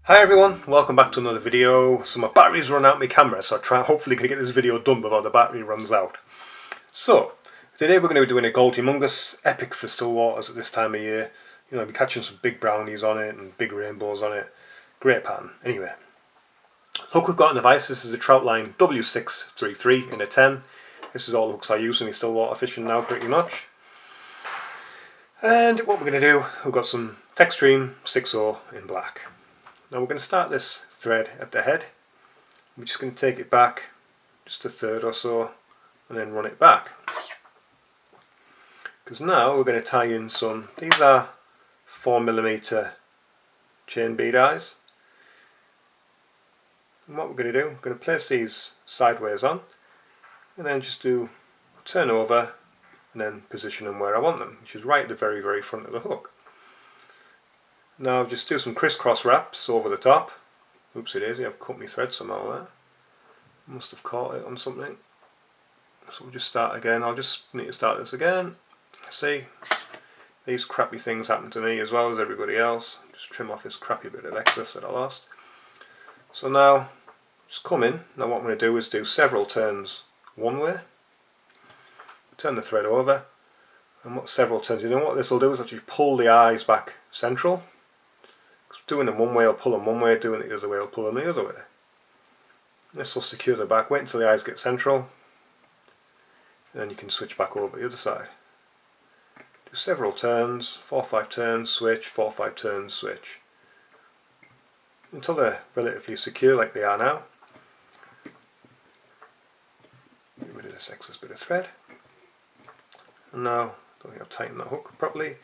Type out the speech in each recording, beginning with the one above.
Hi everyone, welcome back to another video. So my battery's run out of my camera, so hopefully can get this video done before the battery runs out. So, today we're going to be doing a gold Humungus, epic for still waters at this time of year. You know, I'll be catching some big brownies on it and big rainbows on it. Great pattern. Anyway, hook we've got in the vise, this is a trout line W633 in a 10. This is all the hooks I use in my still water fishing now pretty much. And what we're going to do, we've got some Textreme 6/0 in black. Now we're going to start this thread at the head. We're just going to take it back just a third or so and then run it back. Because now we're going to tie in some, these are 4mm chain bead eyes. And what we're going to do, we're going to place these sideways on and then just turn over and then position them where I want them, which is right at the very front of the hook. Now just do some crisscross wraps over the top. Oopsie daisy, I've cut my thread somehow there. Must have caught it on something. So we'll just start again. I'll just need to start this again. See, these crappy things happen to me as well as everybody else. Just trim off this crappy bit of excess that I lost. So now, just come in. Now what I'm going to do is do several turns one way. Turn the thread over. And what several turns, you know what this will do is actually pull the eyes back central. Doing them one way will pull them one way, doing it the other way will pull them the other way. This will secure the back. Wait until the eyes get central, and then you can switch back over the other side. Do several turns, 4 or 5 turns, switch, 4 or 5 turns, switch. Until they're relatively secure like they are now. Get rid of this excess bit of thread. And now, I don't think I've tightened that hook properly.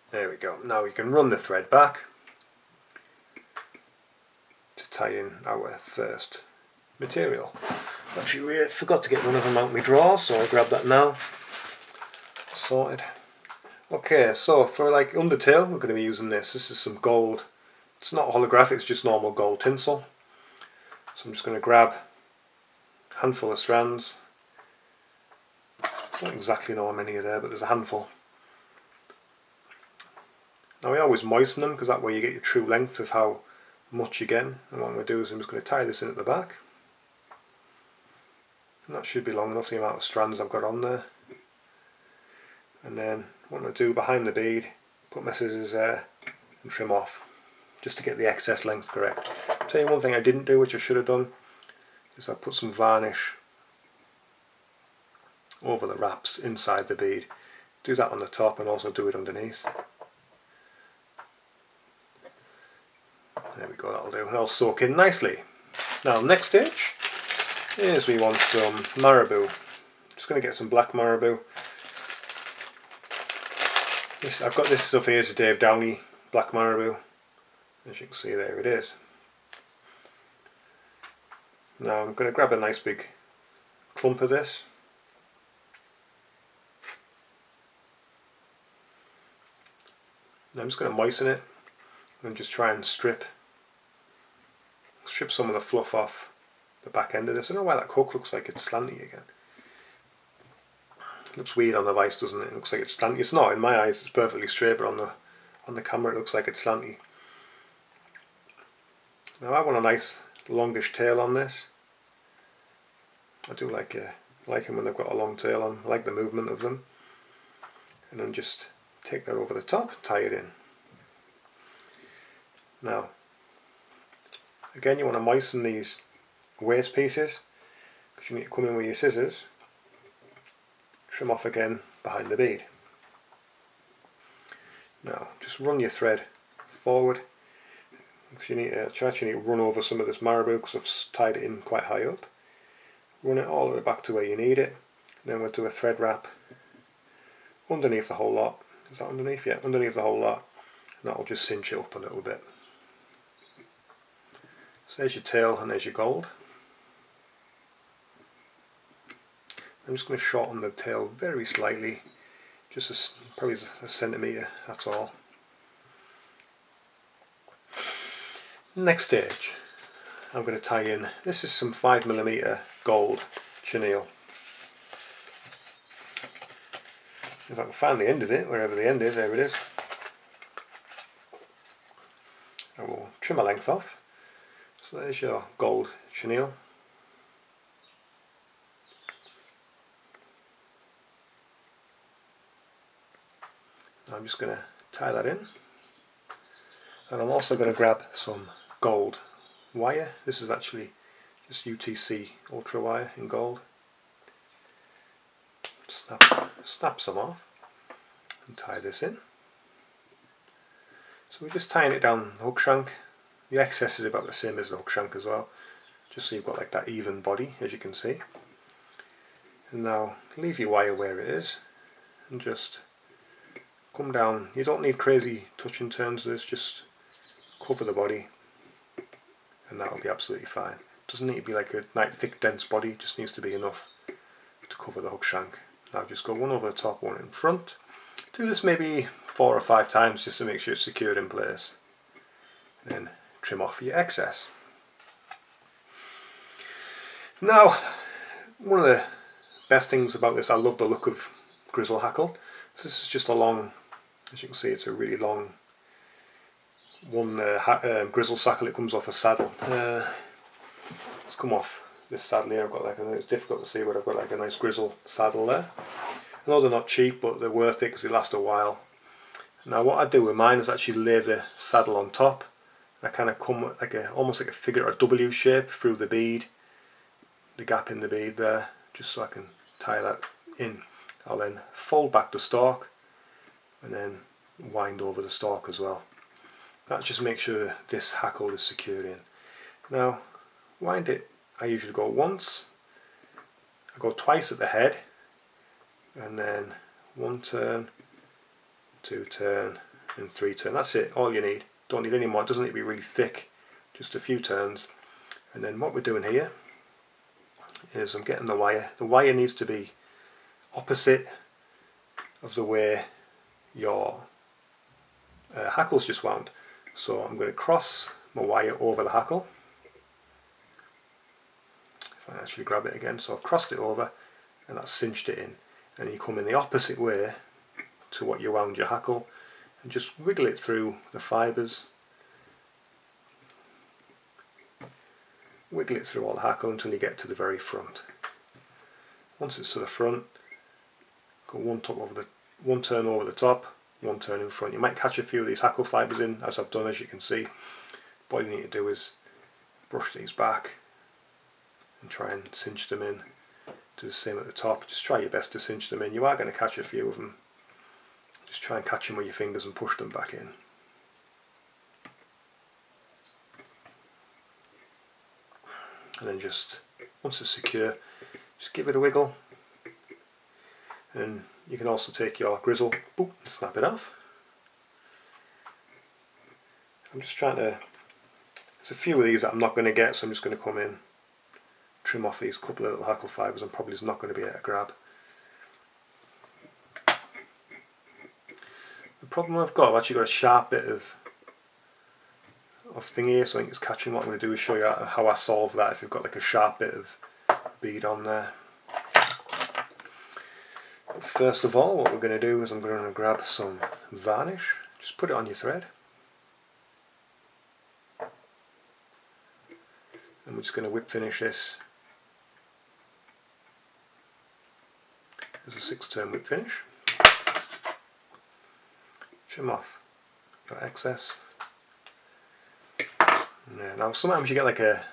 There we go. Now you can run the thread back to tie in our first material. Actually, I forgot to get one of them out of my drawer, so I'll grab that now. Sorted. Okay, so for like undertail, we're going to be using this. This is some gold. It's not holographic, it's just normal gold tinsel. So I'm just going to grab a handful of strands. I don't exactly know how many are there, but there's a handful. Now I always moisten them because that way you get your true length of how much you get. And what I'm going to do is I'm just going to tie this in at the back. And that should be long enough, the amount of strands I've got on there. And then what I'm going to do behind the bead, put my scissors there and trim off, just to get the excess length correct. I'll tell you one thing I didn't do, which I should have done, is I put some varnish over the wraps inside the bead. Do that on the top and also do it underneath. There we go, that'll do. That'll soak in nicely. Now, next stage is we want some marabou. Just going to get some black marabou. I've got this stuff here, it's a Dave Downey black marabou. As you can see, there it is. Now I'm going to grab a nice big clump of this. Now I'm just going to moisten it and just try and strip some of the fluff off the back end of this. I don't know why that hook looks like it's slanty again. It looks weird on the vise, doesn't it? It looks like it's slanty. It's not in my eyes, it's perfectly straight, but on the camera it looks like it's slanty. Now I want a nice longish tail on this. I do like them when they've got a long tail on. I like the movement of them. And then just take that over the top, tie it in. Now, again, you want to moisten these waste pieces because you need to come in with your scissors, trim off again behind the bead. Now, just run your thread forward because you need to run over some of this marabou because I've tied it in quite high up. Run it all the way back to where you need it. Then we'll do a thread wrap underneath the whole lot. Is that underneath? Yeah, underneath the whole lot. And that'll just cinch it up a little bit. So there's your tail and there's your gold. I'm just going to shorten the tail very slightly, just probably a centimetre, that's all. Next stage, I'm going to tie in, this is some 5mm gold chenille. If I can find the end of it, wherever the end is, there it is. I will trim a length off. So there's your gold chenille. I'm just going to tie that in, and I'm also going to grab some gold wire. This is actually just UTC ultra wire in gold. Snap some off and tie this in. So we're just tying it down the hook shank. The excess is about the same as the hook shank as well, just so you've got like that even body, as you can see. And now leave your wire where it is and just come down. You don't need crazy touch and turns with this, just cover the body and that'll be absolutely fine. It doesn't need to be like a nice thick dense body, it just needs to be enough to cover the hook shank. Now just go one over the top, one in front. Do this maybe 4 or 5 times just to make sure it's secured in place. And then trim off your excess. Now, one of the best things about this, I love the look of grizzle hackle. This is just a long, as you can see, it's a really long one grizzle hackle. It comes off a saddle. It's come off this saddle here. I've got like it's difficult to see, but I've got like a nice grizzle saddle there. I know they're not cheap, but they're worth it because they last a while. Now what I do with mine is actually lay the saddle on top. I kind of come like almost like a figure, a W shape through the bead, the gap in the bead there, just so I can tie that in. I'll then fold back the stalk and then wind over the stalk as well. That just makes sure this hackle is secured in. Now wind it, I usually go once, I go twice at the head, and then 1 turn, 2 turn and 3 turn. That's it, all you need. Don't need any more, it doesn't need to be really thick, just a few turns. And then what we're doing here is I'm getting the wire. The wire needs to be opposite of the way your hackle's just wound. So I'm going to cross my wire over the hackle. If I actually grab it again, so I've crossed it over and that's cinched it in. And you come in the opposite way to what you wound your hackle and just wiggle it through the fibres. Wiggle it through all the hackle until you get to the very front. Once it's to the front, go one turn over the top, 1 turn in front. You might catch a few of these hackle fibres in, as I've done, as you can see. But all you need to do is brush these back and try and cinch them in. Do the same at the top. Just try your best to cinch them in. You are going to catch a few of them. Just try and catch them with your fingers and push them back in. And then just, once it's secure, just give it a wiggle. And you can also take your grizzle, boop, and snap it off. I'm just trying to, there's a few of these that I'm not going to get, so I'm just going to come in, trim off these couple of little hackle fibres. I'm probably just not going to be able to grab. The problem I've actually got a sharp bit of thing here, so I think it's catching. What I'm going to do is show you how I solve that if you've got like a sharp bit of bead on there. But first of all, what we're going to do is I'm going to grab some varnish, just put it on your thread, and we're just going to whip finish this. There's a 6-turn whip finish. Trim off your excess. Yeah, now sometimes you get like a,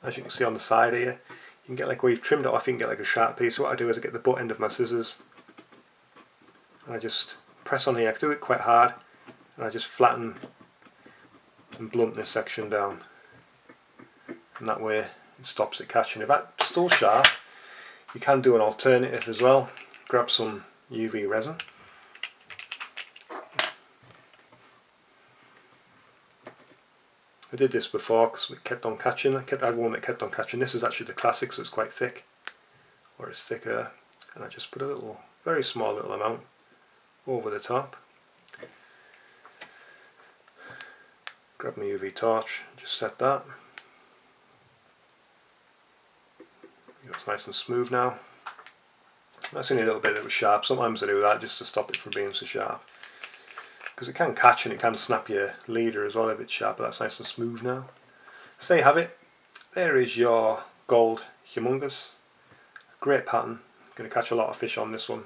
as you can see on the side here, you can get like where you've trimmed it off, you can get like a sharp piece. So what I do is I get the butt end of my scissors and I just press on here. I do it quite hard and I just flatten and blunt this section down, and that way it stops it catching. If that's still sharp, you can do an alternative as well. Grab some UV resin. I did this before because it kept on catching. I had one that kept on catching. This is actually the classic, so it's quite thick, or it's thicker. And I just put a little, very small little amount over the top. Grab my UV torch, just set that. It's nice and smooth now. That's only a little bit that was sharp. Sometimes I do that just to stop it from being so sharp. because it can catch and it can snap your leader as well if it's sharp, but that's nice and smooth now. So there you have it. There is your gold Humungus. Great pattern. Going to catch a lot of fish on this one.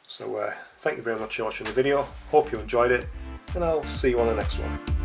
So thank you very much for watching the video. Hope you enjoyed it, and I'll see you on the next one.